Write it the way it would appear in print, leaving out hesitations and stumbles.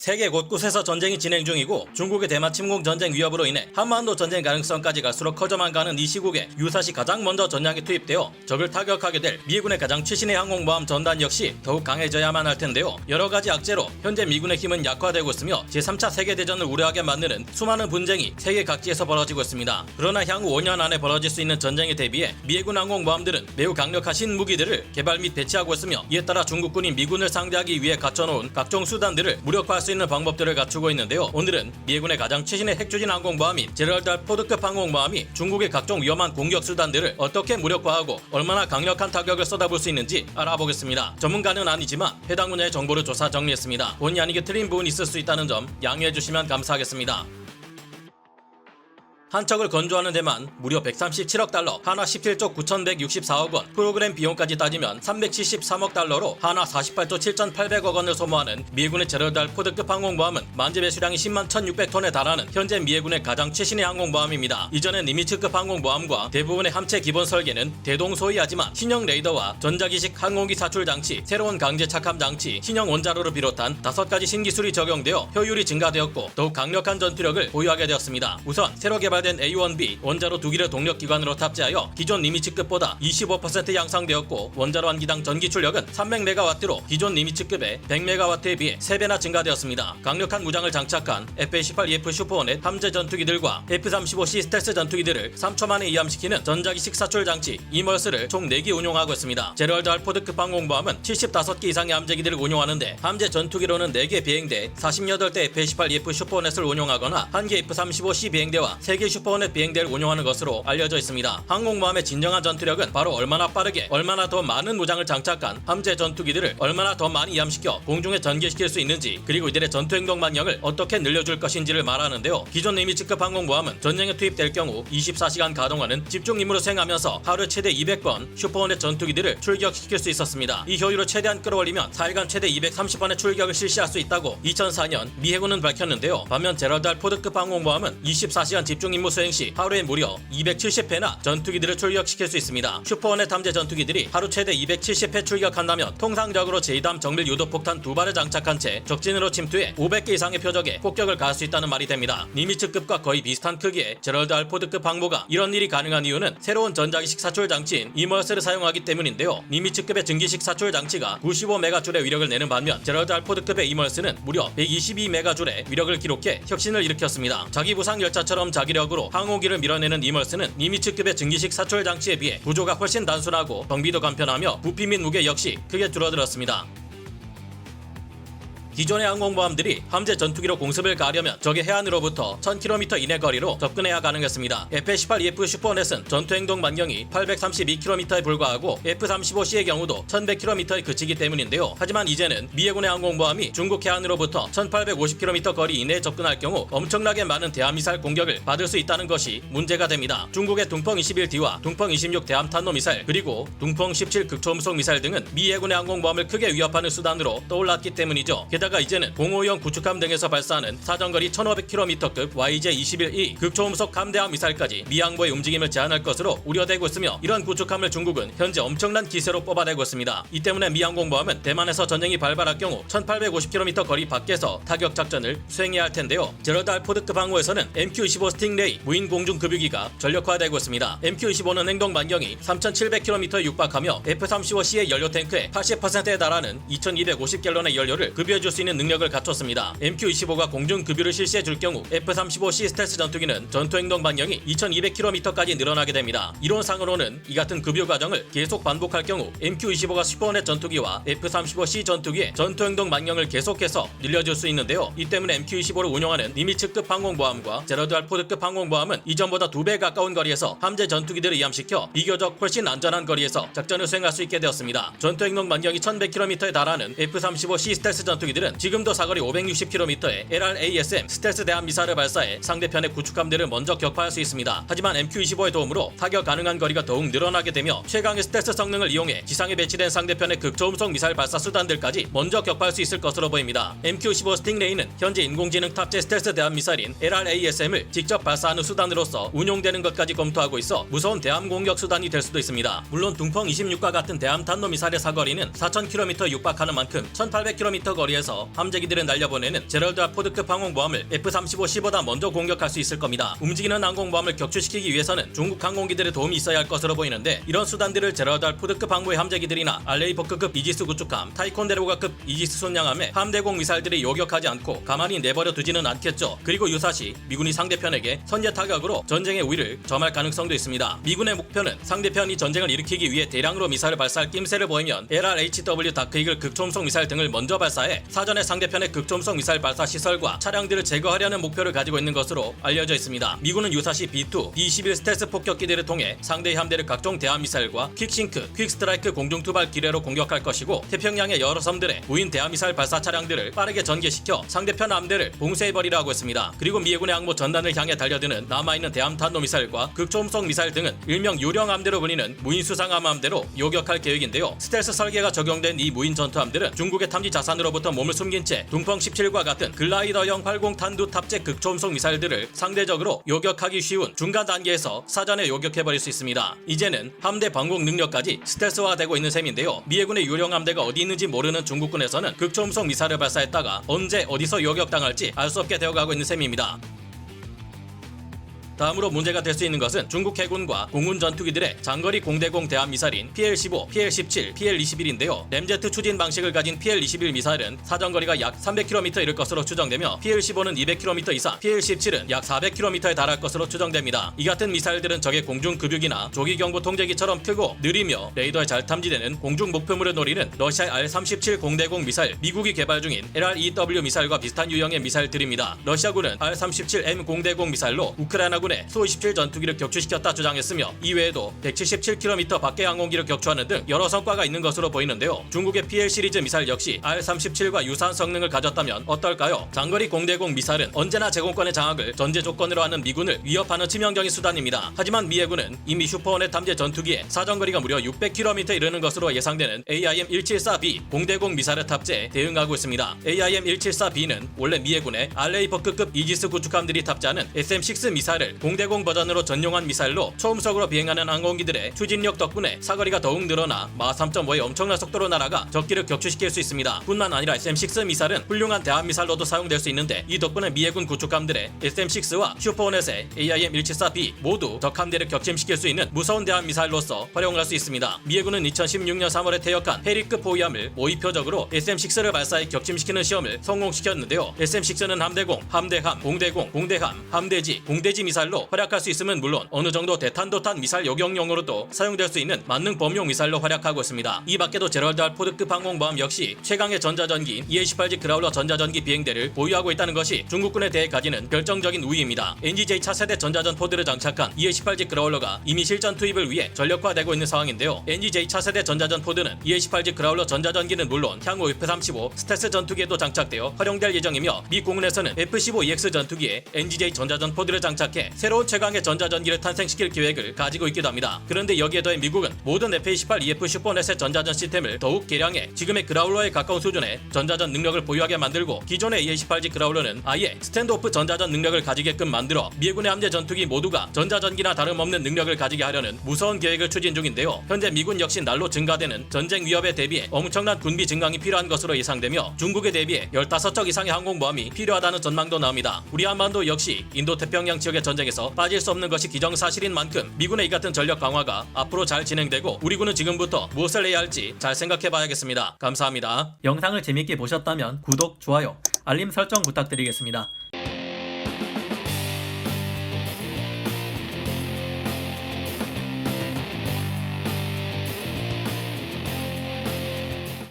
세계 곳곳에서 전쟁이 진행 중이고 중국의 대만 침공 전쟁 위협으로 인해 한반도 전쟁 가능성까지 갈수록 커져만 가는 이 시국에 유사시 가장 먼저 전장에 투입되어 적을 타격하게 될 미군의 가장 최신의 항공모함 전단 역시 더욱 강해져야만 할 텐데요. 여러가지 악재로 현재 미군의 힘은 약화되고 있으며 제3차 세계대전을 우려하게 만드는 수많은 분쟁이 세계 각지에서 벌어지고 있습니다. 그러나 향후 5년 안에 벌어질 수 있는 전쟁에 대비해 미해군 항공모함들은 매우 강력한 신무기들을 개발 및 배치하고 있으며 이에 따라 중국군이 미군을 상대하기 위해 갖춰놓은 각종 수단들을 무력화할 수 있는 방법들을 갖추고 있는데요. 오늘은 미해군의 가장 최신의 핵추진 항공모함인 제럴드 알 포드급 항공모함이 중국의 각종 위험한 공격 수단들을 어떻게 무력화하고 얼마나 강력한 타격을 쏟아볼 수 있는지 알아보겠습니다. 전문가는 아니지만 해당 분야의 정보를 조사 정리했습니다. 본의 아니게 틀린 부분이 있을 수 있다는 점 양해해 주시면 감사하겠습니다. 한 척을 건조하는 데만 무려 137억 달러, 하나 17조 9,164억 원, 프로그램 비용까지 따지면 373억 달러로 하나 48조 7,800억 원을 소모하는 미해군의 제럴드 알 포드급 항공모함은 만재 배수량이 10만 1,600톤에 달하는 현재 미해군의 가장 최신의 항공모함입니다. 이전에 니미츠급 항공모함과 대부분의 함체 기본 설계는 대동소이하지만 신형 레이더와 전자기식 항공기 사출 장치, 새로운 강제 착함 장치, 신형 원자로를 비롯한 5가지 신기술이 적용되어 효율이 증가되었고 더욱 강력한 전투력을 보유하게 되었습니다. 우선 새로 개발된 A1B 원자로 2기를 동력기관으로 탑재하여 기존 니미츠급보다 25% 향상되었고 원자로 한 기당 전기 출력은 300메가와트로 기존 니미츠급의 100메가와트에 비해 3배나 증가되었습니다. 강력한 무장을 장착한 F-18EF 슈퍼호넷 함재 전투기들과 F-35C 스텔스 전투기들을 3초 만에 이함시키는 전자기식 사출 장치 이멀스를 총 4기 운용하고 있습니다. 제럴드 알 포드급 항공모함은 75개 이상의 함재기들을 운용하는데 함재 전투기로는 4개 비행대, 48대 F-18EF 슈퍼호넷을 운용하거나 1개 F-35C 비행대와 3개 슈퍼호넷 비행대를 운용하는 것으로 알려져 있습니다. 항공모함의 진정한 전투력은 바로 얼마나 빠르게 얼마나 더 많은 무장을 장착한 함재 전투기들을 얼마나 더 많이 이함시켜 공중에 전개시킬 수 있는지 그리고 이들의 전투행동 만력을 어떻게 늘려줄 것인지를 말하는데요. 기존 니미츠급 항공모함은 전쟁에 투입될 경우 24시간 가동하는 집중 임무를 수행하면서 하루에 최대 200번 슈퍼호넷 전투기들을 출격시킬 수 있었습니다. 이 효율을 최대한 끌어올리면 4일간 최대 230번의 출격을 실시할 수 있다고 2004년 미 해군은 밝혔는데요. 반면 제럴드 알 포드급 항공모함은 24시간 집중 임무 수행 시 하루에 무려 270회나 전투기들을 출격시킬 수 있습니다. 슈퍼호넷 함재 전투기들이 하루 최대 270회 출격한다면 통상적으로 제2담 정밀 유도폭탄 2발을 장착한 채 적진으로 침투해 500개 이상의 표적에 폭격을 가할 수 있다는 말이 됩니다. 니미츠급과 거의 비슷한 크기의 제럴드 알 포드급 항모가 이런 일이 가능한 이유는 새로운 전자기식 사출 장치인 이멀스를 사용하기 때문인데요. 니미츠급의 증기식 사출 장치가 95메가줄의 위력을 내는 반면 제럴드 알 포드급의 이멀스는 무려 122메가줄의 위력을 기록해 혁신을 일으켰습니다. 자기 부상 열차처럼 자기력으로 항공기를 밀어내는 이멀스는 니미츠급의 증기식 사출 장치에 비해 구조가 훨씬 단순하고 정비도 간편하며 부피 및 무게 역시 크게 줄어들었습니다. 기존의 항공모함들이 함재 전투기로 공습을 가하려면 적의 해안으로부터 1000km 이내 거리로 접근해야 가능했습니다. F-18EF 슈퍼호넷은 전투행동 반경이 832km에 불과하고 F-35C의 경우도 1100km에 그치기 때문인데요. 하지만 이제는 미해군의 항공모함이 중국 해안으로부터 1850km 거리 이내에 접근할 경우 엄청나게 많은 대함미사일 공격을 받을 수 있다는 것이 문제가 됩니다. 중국의 둥펑-21D와 둥펑-26 대함탄도미사일 그리고 둥펑-17 극초음속 미사일 등은 미해군의 항공모함을 크게 위협하는 수단으로 떠올랐기 때문이죠. 게다가 이제는 052형 구축함 등에서 발사하는 사정거리 1500km급 YJ-21E 극초음속 함대함 미사일까지 미 항모의 움직임을 제한할 것으로 우려되고 있으며 이런 구축함을 중국은 현재 엄청난 기세로 뽑아내고 있습니다. 이 때문에 미 항공모함은 대만에서 전쟁이 발발할 경우 1850km 거리 밖에서 타격 작전을 수행해야 할 텐데요. 제럴드 알 포드급 항모에서는 MQ-25 스팅레이 무인 공중 급유기가 전력화되고 있습니다. MQ-25는 행동 반경이 3700km에 육박하며 F-35C의 연료 탱크의 80%에 달하는 2250갤런의 연료를 급유해줄 수 있는 능력을 갖췄습니다. MQ-25가 공중 급유를 실시해 줄 경우 F-35C 스텔스 전투기는 전투 행동 반경이 2200km까지 늘어나게 됩니다. 이론상으로는 이 같은 급유 과정을 계속 반복할 경우 MQ-25가 슈퍼호넷 전투기와 F-35C 전투기의 전투 행동 반경을 계속해서 늘려줄 수 있는데요. 이 때문에 MQ-25를 운용하는 니미츠급 항공모함과 제럴드 알 포드급 항공모함은 이전보다 2배 가까운 거리에서 함재 전투기들을 이함시켜 비교적 훨씬 안전한 거리에서 작전을 수행할 수 있게 되었습니다. 전투 행동 반경이 1100km에 달하는 F-35C 스텔스 전투기들은 지금도 사거리 560km의 LRASM 스텔스 대함 미사일을 발사해 상대편의 구축함들을 먼저 격파할 수 있습니다. 하지만 MQ-25의 도움으로 타격 가능한 거리가 더욱 늘어나게 되며 최강의 스텔스 성능을 이용해 지상에 배치된 상대편의 극초음속 미사일 발사 수단들까지 먼저 격파할 수 있을 것으로 보입니다. MQ-25 스팅레이는 현재 인공지능 탑재 스텔스 대함 미사일인 LRASM을 직접 발사하는 수단으로서 운용되는 것까지 검토하고 있어 무서운 대함 공격 수단이 될 수도 있습니다. 물론 둥펑 26과 같은 대함 탄도 미사일의 사거리는 4000km에 육박하는 만큼 1800km 거리에서 상대에서 함재기들을 날려보내는 제럴드 알 포드급 항공모함을 F-35C보다 먼저 공격할 수 있을 겁니다. 움직이는 항공모함을 격추시키기 위해서는 중국 항공기들의 도움이 있어야 할 것으로 보이는데 이런 수단들을 제럴드 알 포드급 항모의 함재기들이나 알레이버크급 이지스 구축함, 타이콘데로가급 이지스 손양함의 함대공 미사일들이 요격하지 않고 가만히 내버려 두지는 않겠죠. 그리고 유사시 미군이 상대편에게 선제 타격으로 전쟁의 우위를 점할 가능성도 있습니다. 미군의 목표는 상대편이 전쟁을 일으키기 위해 대량으로 미사일을 발사할 낌새를 보이면 LRHW 다크이글 극초음속 미사일 등을 먼저 발사해 사전에 상대편의 극초음속 미사일 발사 시설과 차량들을 제거하려는 목표를 가지고 있는 것으로 알려져 있습니다. 미군은 유사시 B-2, B-21 스텔스 폭격기들을 통해 상대의 함대를 각종 대함 미사일과 퀵싱크, 퀵스트라이크 공중투발 기뢰로 공격할 것이고 태평양의 여러 섬들의 무인 대함 미사일 발사 차량들을 빠르게 전개시켜 상대편 함대를 봉쇄해버리라고 했습니다. 그리고 미 해군의 항모 전단을 향해 달려드는 남아있는 대함 탄도 미사일과 극초음속 미사일 등은 일명 유령 함대로 불리는 무인 수상함 함대로 요격할 계획인데요. 스텔스 설계가 적용된 이 무인 전투함들은 중국의 탐지 자산으로부터 몸을 숨긴 채 둥펑 17과 같은 글라이더형 활공 탄두 탑재 극초음속 미사일들을 상대적으로 요격하기 쉬운 중간 단계에서 사전에 요격해버릴 수 있습니다. 이제는 함대 방공 능력까지 스텔스화되고 있는 셈인데요. 미 해군의 유령 함대가 어디 있는지 모르는 중국군에서는 극초음속 미사일을 발사했다가 언제 어디서 요격당할지 알 수 없게 되어가고 있는 셈입니다. 다음으로 문제가 될 수 있는 것은 중국 해군과 공군 전투기들의 장거리 공대공 대함 미사일인 PL-15, PL-17, PL-21인데요. 램제트 추진 방식을 가진 PL-21 미사일은 사정거리가 약 300km에 이를 것으로 추정되며 PL-15는 200km 이상, PL-17은 약 400km에 달할 것으로 추정됩니다. 이 같은 미사일들은 적의 공중 급유기나 조기경보 통제기처럼 크고 느리며 레이더에 잘 탐지되는 공중 목표물을 노리는 러시아의 R-37 공대공 미사일, 미국이 개발 중인 LREW 미사일과 비슷한 유형의 미사일들입니다. 러시아군은 R-37M 공대공 미사일로 우크라이나군 수-27 전투기를 격추시켰다 주장했으며 이외에도 177km 밖의 항공기를 격추하는 등 여러 성과가 있는 것으로 보이는데요. 중국의 PL 시리즈 미사일 역시 R-37과 유사한 성능을 가졌다면 어떨까요? 장거리 공대공 미사일은 언제나 제공권의 장악을 전제 조건으로 하는 미군을 위협하는 치명적인 수단입니다. 하지만 미 해군은 이미 슈퍼호넷 탐지 전투기에 사정거리가 무려 600km에 이르는 것으로 예상되는 AIM-174B 공대공 미사일을 탑재해 대응하고 있습니다. AIM-174B는 원래 미 해군의 알레이버크급 이지스 구축함들이 탑재하는 SM-6 미사일을 공대공 버전으로 전용한 미사일로 초음속으로 비행하는 항공기들의 추진력 덕분에 사거리가 더욱 늘어나 마 3.5의 엄청난 속도로 날아가 적기를 격추시킬 수 있습니다. 뿐만 아니라 SM-6 미사일은 훌륭한 대함 미사일로도 사용될 수 있는데 이 덕분에 미 해군 구축함들의 SM-6와 슈퍼호넷의 AIM-174B 모두 적 함대를 격침시킬 수 있는 무서운 대함 미사일로서 활용할 수 있습니다. 미 해군은 2016년 3월에 퇴역한 해리급 호위함을 모의표적으로 SM-6를 발사해 격침시키는 시험을 성공시켰는데요. SM-6는 함대공, 함대함, 공대공, 공대함, 함대지, 공대지 미사일로 활약할 수 있으면 물론 어느 정도 대탄도탄 미사일 요격용으로도 사용될 수 있는 만능 범용 미사일로 활약하고 있습니다. 이 밖에도 제럴드 알 포드급 항공모함 역시 최강의 전자전기인 EA-18G 그라울러 전자전기 비행대를 보유하고 있다는 것이 중국군에 대해 가지는 결정적인 우위입니다. NGJ 차세대 전자전 포드를 장착한 EA-18G 그라울러가 이미 실전 투입을 위해 전력화되고 있는 상황인데요. NGJ 차세대 전자전 포드는 EA-18G 그라울러 전자전기는 물론 향후 F-35 스텔스 전투기에도 장착되어 활용될 예정이며 미 공군에서는 F-15EX 전투기에 NGJ 전자전 포드를 장착해 새로운 최강의 전자전기를 탄생시킬 계획을 가지고 있기도 합니다. 그런데 여기에 더해 미국은 모든 F-18EF 슈퍼넷의 전자전 시스템을 더욱 개량해 지금의 그라울러에 가까운 수준의 전자전 능력을 보유하게 만들고 기존의 E-18G 그라울러는 아예 스탠드오프 전자전 능력을 가지게끔 만들어 미 해군의 함재 전투기 모두가 전자전기나 다름없는 능력을 가지게 하려는 무서운 계획을 추진 중인데요. 현재 미군 역시 날로 증가되는 전쟁 위협에 대비해 엄청난 군비 증강이 필요한 것으로 예상되며 중국에 대비해 15척 이상의 항공모함이 필요하다는 전망도 나옵니다. 우리 한반도 역시 인도 태평양 지역의 전쟁에서 빠질 수 없는 것이 기정사실인 만큼 미군의 이 같은 전력 강화가 앞으로 잘 진행되고 우리 군은 지금부터 무엇을 해야 할지 잘 생각해봐야겠습니다. 감사합니다. 영상을 재밌게 보셨다면 구독, 좋아요, 알림 설정 부탁드리겠습니다.